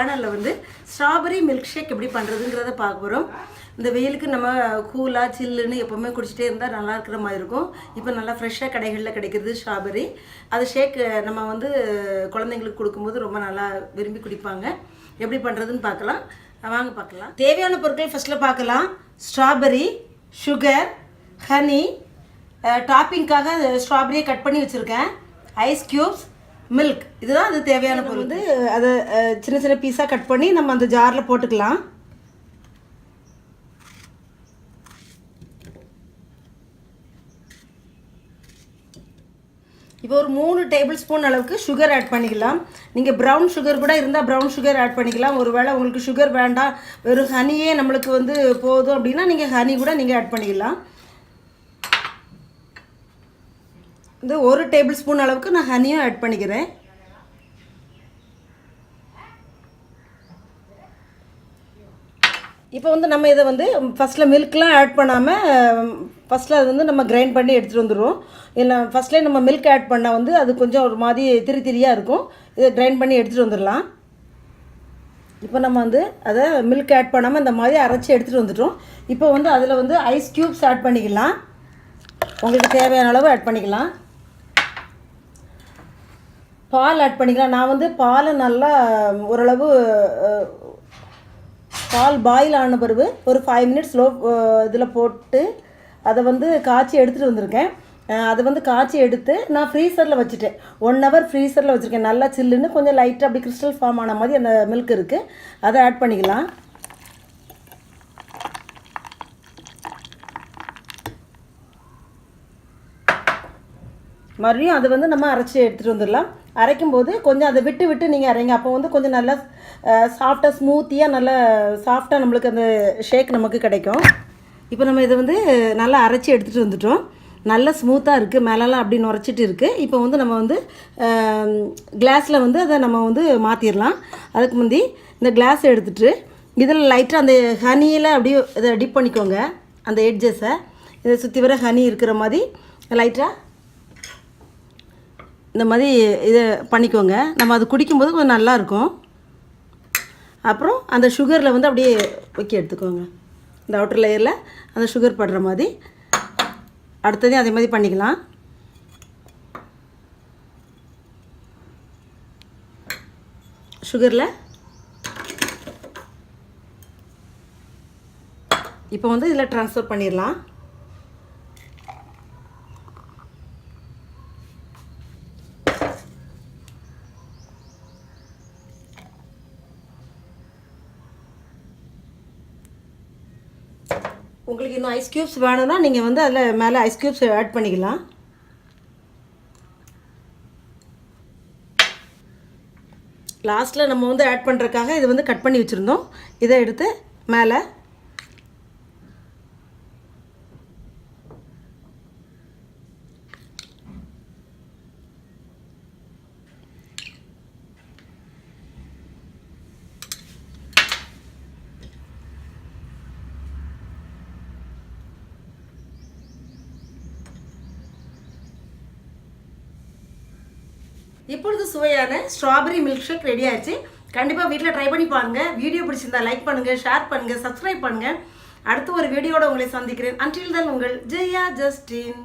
சேனலில் வந்து strawberry milk shake எப்படி பண்ணுறதுங்கிறத பார்க்க போகிறோம். இந்த வெயிலுக்கு நம்ம கூலாக சில்லுன்னு எப்போவுமே குடிச்சிட்டே இருந்தால் நல்லா இருக்கிற மாதிரி இருக்கும். இப்போ நல்லா ஃப்ரெஷ்ஷாக கடைகளில் கிடைக்கிறது ஸ்ட்ராபெரி. அது ஷேக் நம்ம வந்து குழந்தைங்களுக்கு கொடுக்கும்போது ரொம்ப நல்லா விரும்பி குடிப்பாங்க. எப்படி பண்ணுறதுன்னு பார்க்கலாம், வாங்க பார்க்கலாம். தேவையான பொருட்கள் ஃபஸ்ட்டில் பார்க்கலாம். ஸ்ட்ராபெரி, சுகர், ஹனி, டாப்பிங்காக ஸ்ட்ராபெரியை கட் பண்ணி வச்சுருக்கேன், ஐஸ் க்யூப்ஸ், மில்க். இதுதான் அது தேவையான பொருள். வந்து அதை சின்ன சின்ன பீஸாக கட் பண்ணி நம்ம அந்த ஜாரில் போட்டுக்கலாம். இப்போ ஒரு 3 டேபிள் ஸ்பூன் அளவுக்கு சுகர் ஆட் பண்ணிக்கலாம். நீங்கள் ப்ரௌன் சுகர் கூட இருந்தால் ப்ரௌன் சுகர் ஆட் பண்ணிக்கலாம். ஒருவேளை உங்களுக்கு சுகர் வேண்டாம், வெறும் ஹனியே நம்மளுக்கு வந்து போதும் அப்படின்னா நீங்கள் ஹனி கூட நீங்கள் ஆட் பண்ணிக்கலாம். இந்த 1 டேபிள் ஸ்பூன் அளவுக்கு நான் ஹனியும் ஆட் பண்ணிக்கிறேன். இப்போ வந்து நம்ம இதை வந்து ஃபஸ்ட்டில் மில்க்லாம் ஆட் பண்ணாமல் ஃபஸ்ட்டில் அது வந்து நம்ம கிரைண்ட் பண்ணி எடுத்துகிட்டு வந்துடுவோம். இல்லை ஃபஸ்ட்லேயே நம்ம மில்க் ஆட் பண்ணால் வந்து அது கொஞ்சம் ஒரு மாதிரி திரியாக இருக்கும். இதை கிரைண்ட் பண்ணி எடுத்துகிட்டு வந்துடலாம். இப்போ நம்ம வந்து அதை மில்க் ஆட் பண்ணாமல் இந்த மாதிரி அரைச்சி எடுத்துகிட்டு வந்துட்டோம். இப்போ வந்து அதில் வந்து ஐஸ் க்யூப்ஸ் ஆட் பண்ணிக்கலாம். உங்களுக்கு தேவையான அளவு ஆட் பண்ணிக்கலாம். பால் ஆட் பண்ணிக்கலாம். நான் வந்து பாலை நல்லா ஓரளவு பால் பாயில் ஆன பிறகு ஒரு 5 மினிட்ஸ் லோ இதில் போட்டு அதை வந்து காய்ச்சி எடுத்துகிட்டு வந்திருக்கேன். அதை வந்து காய்ச்சி எடுத்து நான் ஃப்ரீசரில் வச்சுட்டேன். 1 ஹவர் ஃப்ரீசரில் வச்சுருக்கேன். நல்லா சில்லுன்னு கொஞ்சம் லைட்டாக அப்படி கிறிஸ்டல் ஃபார்ம் ஆன மாதிரி அந்த மில்க் இருக்குது. அதை ஆட் பண்ணிக்கலாம். மறுபடியும் அதை வந்து நம்ம அரைச்சி எடுத்துகிட்டு வந்துடலாம். அரைக்கும்போது கொஞ்சம் அதை விட்டு விட்டு நீங்கள் அரைங்க. அப்போ வந்து கொஞ்சம் நல்லா சாஃப்டாக ஸ்மூத்தியாக நல்லா சாஃப்டாக நம்மளுக்கு அந்த ஷேக் நமக்கு கிடைக்கும். இப்போ நம்ம இதை வந்து நல்லா அரைச்சி எடுத்துகிட்டு வந்துட்டோம். நல்லா ஸ்மூத்தாக இருக்குது, மேலெல்லாம் அப்படி நுரைச்சிட்டு இருக்குது. இப்போ வந்து நம்ம வந்து கிளாஸில் வந்து அதை நம்ம வந்து மாற்றிடலாம். அதுக்கு முந்தி இந்த கிளாஸ் எடுத்துகிட்டு இதில் லைட்டாக அந்த ஹனியில் அப்படியே இதை டிப் பண்ணிக்கோங்க. அந்த எட்ஜஸை இதை சுற்றி வர ஹனி இருக்கிற மாதிரி லைட்டாக இந்த மாதிரி இதை பண்ணிக்கோங்க. நம்ம அது குடிக்கும்போது கொஞ்சம் நல்லாயிருக்கும். அப்புறம் அந்த சுகரில் வந்து அப்படியே வைக்க எடுத்துக்கோங்க. இந்த அவுட்டர் லேயரில் அந்த சுகர் படுற மாதிரி அடுத்ததையும் அதே மாதிரி பண்ணிக்கலாம். சுகரில் இப்போ வந்து இதில் ட்ரான்ஸ்ஃபர் பண்ணிடலாம். உங்களுக்கு இன்னும் ஐஸ் க்யூப்ஸ் வேணும்னா நீங்கள் வந்து அதில் மேலே ஐஸ் க்யூப்ஸ் ஆட் பண்ணிக்கலாம். லாஸ்ட்டில் நம்ம வந்து ஆட் பண்ணுறதுக்காக இது வந்து கட் பண்ணி வச்சுருந்தோம். இதை எடுத்து மேலே இப்பொழுது சுவையான ஸ்ட்ராபெரி மில்க் ஷேக் ரெடி ஆயிடுச்சு. கண்டிப்பாக வீட்டில் ட்ரை பண்ணி பாருங்கள். வீடியோ பிடிச்சிருந்தா லைக் பண்ணுங்கள், ஷேர் பண்ணுங்கள், சப்ஸ்கிரைப் பண்ணுங்கள். அடுத்த ஒரு வீடியோட உங்களை சந்திக்கிறேன். அன்டில் தென் உங்கள் ஜெயா ஜஸ்டின்.